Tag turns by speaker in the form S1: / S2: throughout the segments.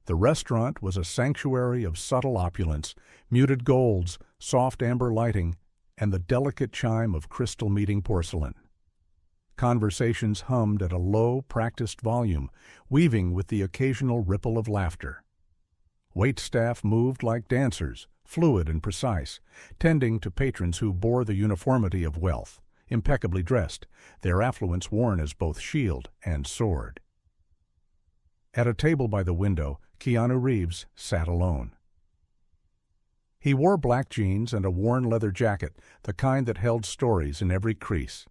S1: The restaurant was a sanctuary of subtle opulence, muted golds, soft amber lighting, and the delicate chime of crystal meeting porcelain. Conversations hummed at a low, practiced volume, weaving with the occasional ripple of laughter. Waitstaff moved like dancers, fluid and precise, tending to patrons who bore the uniformity of wealth, impeccably dressed, their affluence worn as both shield and sword. At a table by the window, Keanu Reeves sat alone. He wore black jeans and a worn leather jacket, the kind that held stories in every crease.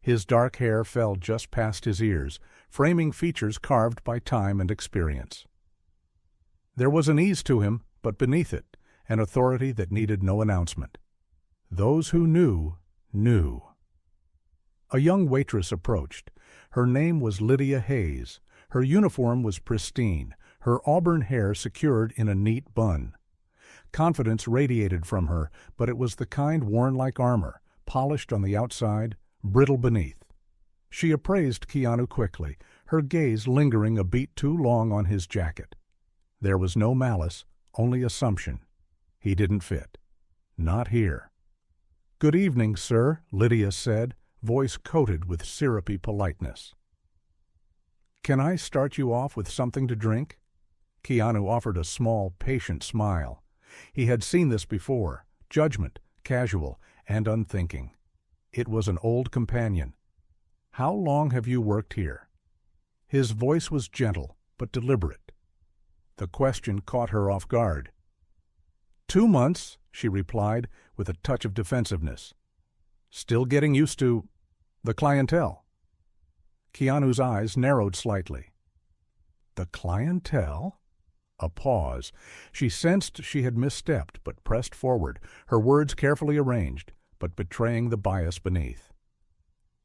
S1: His dark hair fell just past his ears, framing features carved by time and experience. There was an ease to him, but beneath it, an authority that needed no announcement. Those who knew, knew. A young waitress approached. Her name was Lydia Hayes. Her uniform was pristine, her auburn hair secured in a neat bun. Confidence radiated from her, but it was the kind worn like armor, polished on the outside, brittle beneath. She appraised Keanu quickly, her gaze lingering a beat too long on his jacket. There was no malice, only assumption. He didn't fit. Not here. "Good evening, sir," Lydia said, voice coated with syrupy politeness. "Can I start you off with something to drink?" Keanu offered a small, patient smile. He had seen this before, judgment, casual, and unthinking. It was an old companion. "How long have you worked here?" His voice was gentle, but deliberate. The question caught her off guard. 2 months, she replied, with a touch of defensiveness. "Still getting used to the clientele." Keanu's eyes narrowed slightly. "The clientele?" A pause. She sensed she had misstepped, but pressed forward, her words carefully arranged, but betraying the bias beneath.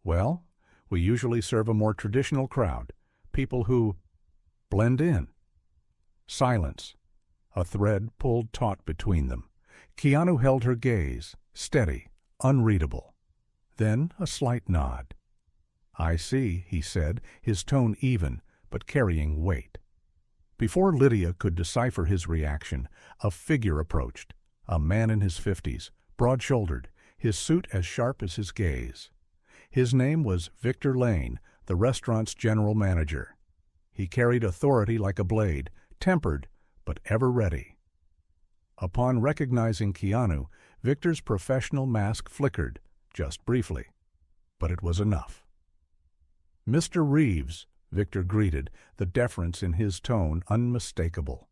S1: "Well, we usually serve a more traditional crowd, people who blend in." Silence. A thread pulled taut between them. Keanu held her gaze, steady, unreadable. Then a slight nod. "I see," he said, his tone even, but carrying weight. Before Lydia could decipher his reaction, a figure approached, a man in his 50s, broad-shouldered, his suit as sharp as his gaze. His name was Victor Lane, the restaurant's general manager. He carried authority like a blade, tempered, but ever ready. Upon recognizing Keanu, Victor's professional mask flickered, just briefly. But it was enough. "Mr. Reeves," Victor greeted, the deference in his tone unmistakable.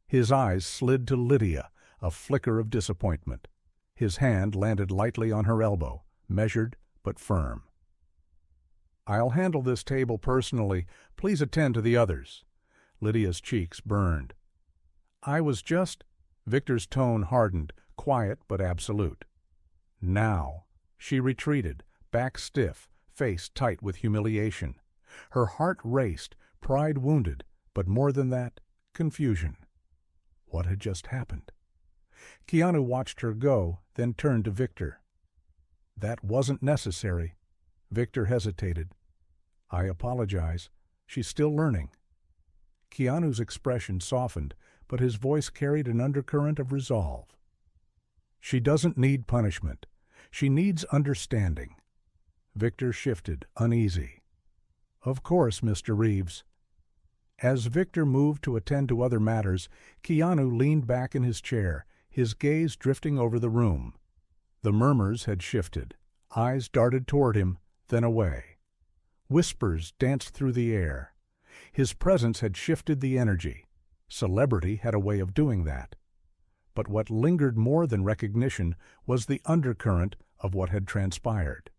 S1: His eyes slid to Lydia, a flicker of disappointment. His hand landed lightly on her elbow, measured but firm. "I'll handle this table personally. Please attend to the others." Lydia's cheeks burned. "I was just—" Victor's tone hardened, quiet but absolute. "Now." She retreated, back stiff, face tight with humiliation. Her heart raced, pride wounded, but more than that, confusion. What had just happened? Keanu watched her go, then turned to Victor. "That wasn't necessary." Victor hesitated. "I apologize. She's still learning." Keanu's expression softened, but his voice carried an undercurrent of resolve. "She doesn't need punishment. She needs understanding." Victor shifted, uneasy. "Of course, Mr. Reeves." As Victor moved to attend to other matters, Keanu leaned back in his chair, his gaze drifting over the room. The murmurs had shifted. Eyes darted toward him, then away. Whispers danced through the air. His presence had shifted the energy. Celebrity had a way of doing that. But what lingered more than recognition was the undercurrent of what had transpired.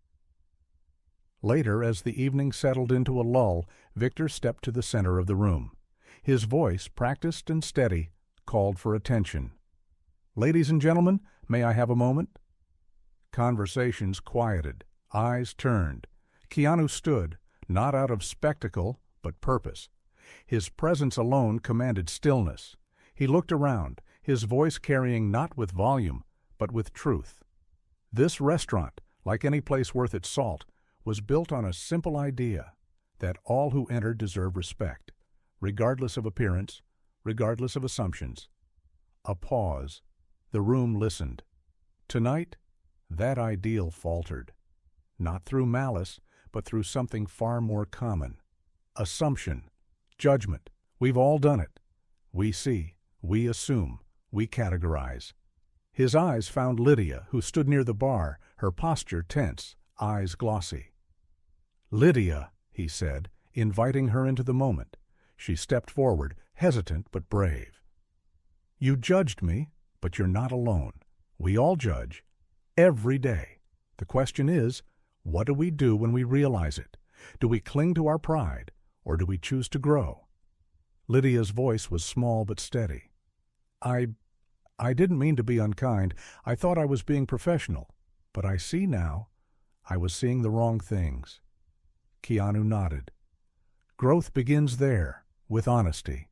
S1: Later, as the evening settled into a lull, Victor stepped to the center of the room. His voice, practiced and steady, called for attention. "Ladies and gentlemen, may I have a moment?" Conversations quieted, eyes turned. Keanu stood, not out of spectacle, but purpose. His presence alone commanded stillness. He looked around, his voice carrying not with volume, but with truth. This restaurant, like any place worth its salt, was built on a simple idea, that all who enter deserve respect, regardless of appearance, regardless of assumptions. A pause. The room listened. Tonight, that ideal faltered. Not through malice, but through something far more common. Assumption. Judgment. We've all done it. We see. We assume. We categorize. His eyes found Lydia, who stood near the bar, her posture tense, eyes glossy. "Lydia," he said, inviting her into the moment. She stepped forward, hesitant but brave. "You judged me, but you're not alone. We all judge. Every day. The question is, what do we do when we realize it? Do we cling to our pride, or do we choose to grow?" Lydia's voice was small but steady. I didn't mean to be unkind. I thought I was being professional. But I see now. I was seeing the wrong things." Keanu nodded. "Growth begins there, with honesty."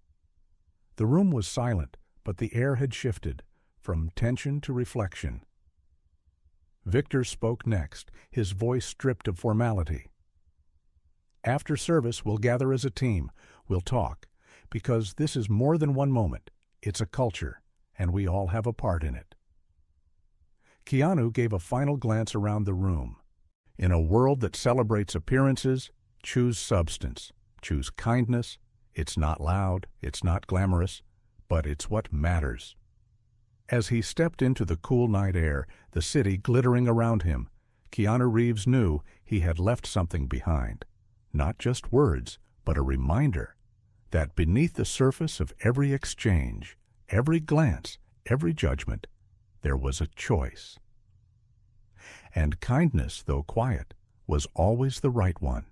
S1: The room was silent, but the air had shifted, from tension to reflection. Victor spoke next, his voice stripped of formality. "After service, we'll gather as a team. We'll talk, because this is more than one moment. It's a culture, and we all have a part in it." Keanu gave a final glance around the room. In a world that celebrates appearances, choose substance, choose kindness. It's not loud, it's not glamorous, but it's what matters. As he stepped into the cool night air, the city glittering around him, Keanu Reeves knew he had left something behind. Not just words, but a reminder that beneath the surface of every exchange, every glance, every judgment, there was a choice. And kindness, though quiet, was always the right one.